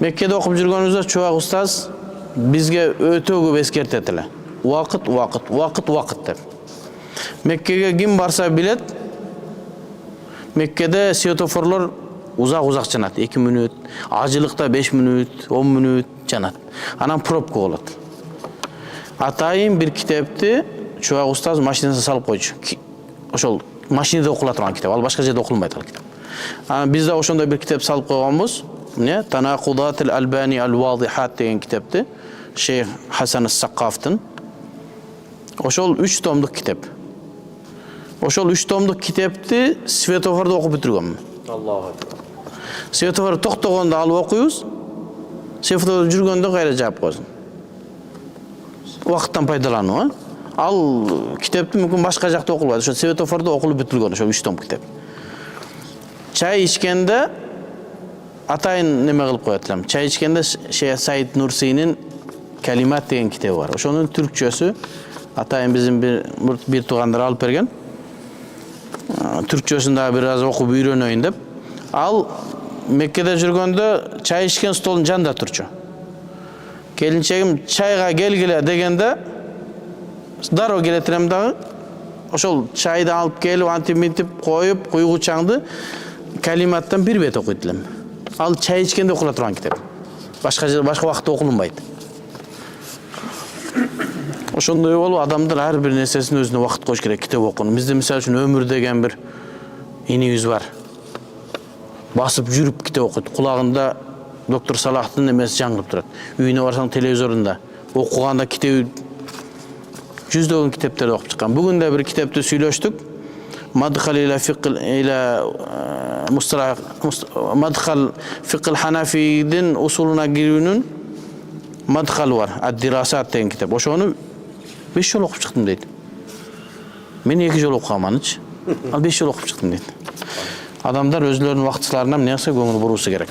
Mekke'de okup жүргөнүбүздө Чубак устаз бизге өтө көп эскертет эле. Вакыт деп. Меккеге ким барса билет, Меккеде светофорлор узак жанат, 2 мүнөт, ажылыкта 5 мүнөт, 10 мүнөт жанат. Анан пробка болот. Атайын бир китепти Чубак устаз машинасына салып койчу. Ошол машинада окула турган китеп, ал башка жерде окулбайт ал китеп. Биз да ошондой бир китеп салып койгонбуз. Танакудат аль-Албани аль-Вадихат деген китепти Шейх Хасан ас-Саккафтын. Ошол 3 томдук китеп. Ошол 3 томдук китепти светофордо окуп бүтүргөнмүн. Аллаху акбар. Светофор токтогондо алып окуйбуз. Светофордо жүргөндө кайра жаап койсун. Убакыттан пайдалануу. Ал китепти мүмкүн башка жакта окулбайт. Ошо светофордо окулуп бүтүргөн ошо 3 том китеп. Чай ичкенде атайын неме кылып коет элем. Чай ичкенде Шейх Саид Нурсинин Калимат деген китеби бар. Ошонун түркчөсү атайын биздин бир туугандар алып берген. Түркчөсүн дагы бир аз окуп үйрөнөйүн деп. Ал Меккеде жүргөндө чай ичкен столдун жанында турчу. Келинчегим чайга келгиле дегенде дароо келет элем дагы. Ошол чайды алып келип, антип коюп, куйгучаңды Калиматтан бир бет окуйт элем. Ал чай ичкенде окула турган китеп. Башка убакытта окулунбайт. Ошондой болуп адамдар ар бир нерсесине өзүнө убакыт коюш керек китеп окууну. Бизде мисалы үчүн өмүр деген бир инибиз бар. Басып жүрүп китеп окуйт. Кулагында доктор Салахтын эмеси жаңгырып турат. Үйүнө барсаң телевизорунда окуганда китеби жүздөгөн китептерди окуп чыккан. Бүгүн да бир китепти сүйлөштүк. Madkhal Fiqh Hanafi'nin usuluna girүүнүн madkhalı var. Ad-Dirasat деген китеп. Ошону 5 жолу окуп чыктым дейт. Мен 2 жолу окугаманчы. Ал 5 жолу окуп чыктым дейт. Адамдар өзлөрүнүн убактыларына эмне көңүл буруусу керек.